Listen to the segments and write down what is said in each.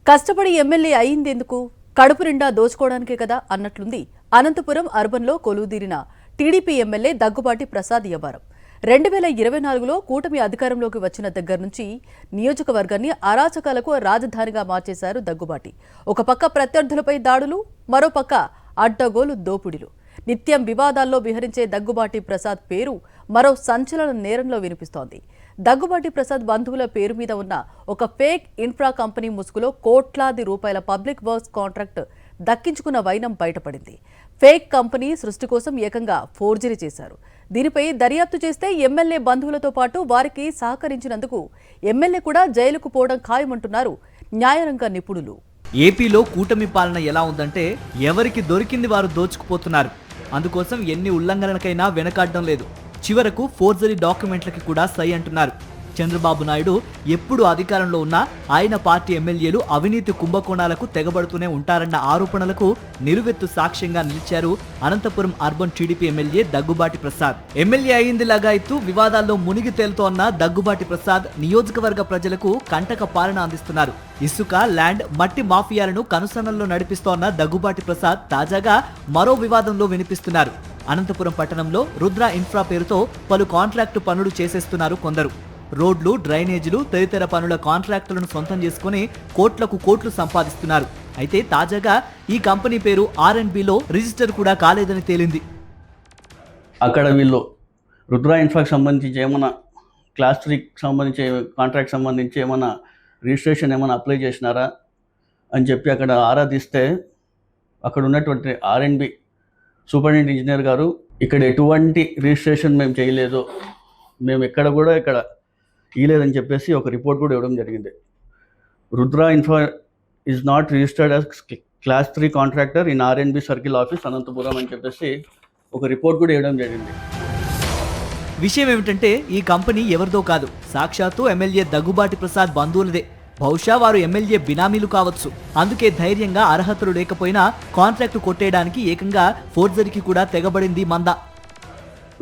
కష్టపడి ఎమ్మెల్యే అయిందెందుకు? కడుపు నిండా దోచుకోవడానికే కదా అన్నట్లుంది అనంతపురం అర్బన్లో కొలువుదీరిన టీడీపీ ఎమ్మెల్యే దగ్గుబాటి ప్రసాద్ వ్యవహారం. 2024లో కూటమి అధికారంలోకి వచ్చిన దగ్గర నుంచి నియోజకవర్గాన్ని అరాచకాలకు రాజధానిగా మార్చేశారు దగ్గుబాటి. ఒక పక్క ప్రత్యర్థులపై దాడులు, మరోపక్క అడ్డగోలు దోపిడీలు. నిత్యం వివాదాల్లో విహరించే దగ్గుబాటి ప్రసాద్ పేరు మరో సంచలన నేరంలో వినిపిస్తోంది. దగ్గుబాటి ప్రసాద్ బంధువుల పేరు మీద ఉన్న ఒక ఫేక్ ఇన్ఫ్రా కంపెనీ ముసుగులో కోట్లాది రూపాయల పబ్లిక్ వర్క్స్ కాంట్రాక్ట్ దక్కించుకున్న వైనం బయటపడింది. ఫేక్ కంపెనీ సృష్టి కోసం ఏకంగా ఫోర్జరీ చేశారు. దీనిపై దర్యాప్తు చేస్తే ఎమ్మెల్యే బంధువులతో పాటు వారికి సహకరించినందుకు ఎమ్మెల్యే కూడా జైలుకు పోవడం ఖాయమంటున్నారు న్యాయరంగ నిపుణులు. ఏపీలో కూటమి పాలన ఎలా ఉందంటే ఎవరికి దొరికింది వారు దోచుకుపోతున్నారు. అందుకోసం ఎన్ని ఉల్లంఘనలకైనా వెనకాడడం లేదు. చివరకు ఫోర్జరీ డాక్యుమెంట్లకి కూడా సై అంటున్నారు. చంద్రబాబు నాయుడు ఎప్పుడు అధికారంలో ఉన్నా ఆయన పార్టీ ఎమ్మెల్యేలు అవినీతి కుంభకోణాలకు తెగబడుతూనే ఉంటారన్న ఆరోపణలకు నిలువెత్తు సాక్ష్యంగా నిలిచారు Anantapuram urban TDP MLA Daggubati Prasad. MLA అయింది లగాయత్తు వివాదాల్లో మునిగి తేలుతోన్న దగ్గుబాటి ప్రసాద్ నియోజకవర్గ ప్రజలకు కంటక పాలన అందిస్తున్నారు. ఇసుక, ల్యాండ్, మట్టి మాఫియాలను కనుసన్నల్లో నడిపిస్తోన్న దగ్గుబాటి ప్రసాద్ తాజాగా మరో వివాదంలో వినిపిస్తున్నారు. అనంతపురం పట్టణంలో రుద్ర ఇన్ఫ్రా పేరుతో పలు కాంట్రాక్టు పనులు చేసేస్తున్నారు కొందరు. రోడ్లు, డ్రైనేజీలు తదితర పనుల కాంట్రాక్టులను సొంతం చేసుకుని కోట్లకు కోట్లు సంపాదిస్తున్నారు. అయితే తాజాగా ఈ కంపెనీ పేరు R&Bలో రిజిస్టర్ కూడా కాలేదని తేలింది. అక్కడ వీళ్ళు రుద్ర ఇన్ఫ్రాకి సంబంధించి ఏమైనా క్లాస్ 3కి సంబంధించి కాంట్రాక్ట్ సంబంధించి ఏమైనా రిజిస్ట్రేషన్ ఏమైనా అప్లై చేసినారా అని చెప్పి అక్కడ ఆరాధిస్తే అక్కడ ఉన్నటువంటి R&B సూపరింటెండెంట్ ఇంజనీర్ గారు ఇక్కడ ఎటువంటి రిజిస్ట్రేషన్ మేము చేయలేదు, మేము ఎక్కడ కూడా ఇక్కడ ఇయలేదని చెప్పేసి ఒక రిపోర్ట్ కూడా ఇవ్వడం జరిగింది. Rudra Infra is not registered as class 3 contractor in R&B circle office Anantapuram అని చెప్పేసి ఒక రిపోర్ట్ కూడా ఇవ్వడం జరిగింది. విషయం ఏమిటంటే ఈ కంపెనీ ఎవరిదో కాదు, సాక్షాత్తు ఎమ్మెల్యే దగ్గుబాటి ప్రసాద్ బంధువులదే. బహుశా వారు ఎమ్మెల్యే బినామీలు కావచ్చు. అందుకే ధైర్యంగా అర్హతలు లేకపోయినా కాంట్రాక్టు కొట్టేయడానికి ఏకంగా ఫోర్జరీకి కూడా తెగబడింది మంద.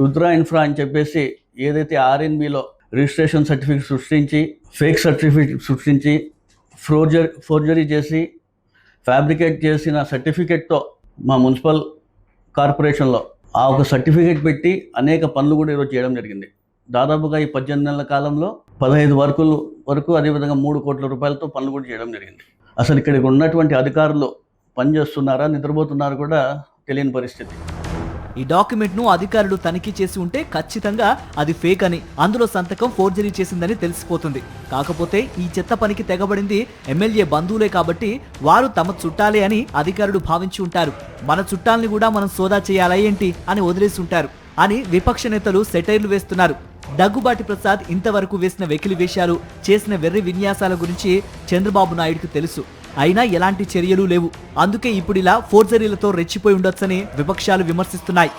రుద్ర ఇన్ఫ్రా అని చెప్పేసి ఏదైతే R&Bలో రిజిస్ట్రేషన్ సర్టిఫికేట్ సృష్టించి, ఫేక్ సర్టిఫికేట్ సృష్టించి, ఫోర్జరీ చేసి, ఫ్యాబ్రికేట్ చేసిన సర్టిఫికేట్తో మా మున్సిపల్ కార్పొరేషన్లో ఆ ఒక సర్టిఫికేట్ పెట్టి అనేక పనులు కూడా ఈరోజు చేయడం జరిగింది. దాదాపుగా ఈ 18 నెలల కాలంలో 15 వరకు అదేవిధంగా 3 కోట్ల రూపాయలతో పనులు కూడా చేయడం జరిగింది. అసలు ఇక్కడికి ఉన్నటువంటి అధికారులు పనిచేస్తున్నారా, నిద్రపోతున్నారా కూడా తెలియని పరిస్థితి. ఈ డాక్యుమెంట్ను అధికారులు తనిఖీ చేసి ఉంటే ఖచ్చితంగా అది ఫేక్ అని, అందులో సంతకం ఫోర్జరీ చేసిందని తెలిసిపోతుంది. కాకపోతే ఈ చెత్త పనికి తెగబడింది ఎమ్మెల్యే బంధువులే కాబట్టి వారు తమ చుట్టాలే అని అధికారులు భావించి ఉంటారు. మన చుట్టాలని కూడా మనం సోదా చేయాలా ఏంటి అని వదిలేసి ఉంటారు అని విపక్ష నేతలు సెటైర్లు వేస్తున్నారు. దగ్గుబాటి ప్రసాద్ ఇంతవరకు వేసిన వెకిలి వేషాలు, చేసిన వెర్రి విన్యాసాల గురించి చంద్రబాబు నాయుడుకు తెలుసు. అయినా ఎలాంటి చర్యలు లేవు. అందుకే ఇప్పుడిలా ఫోర్జరీలతో రెచ్చిపోయి ఉండొచ్చని విపక్షాలు విమర్శిస్తున్నాయి.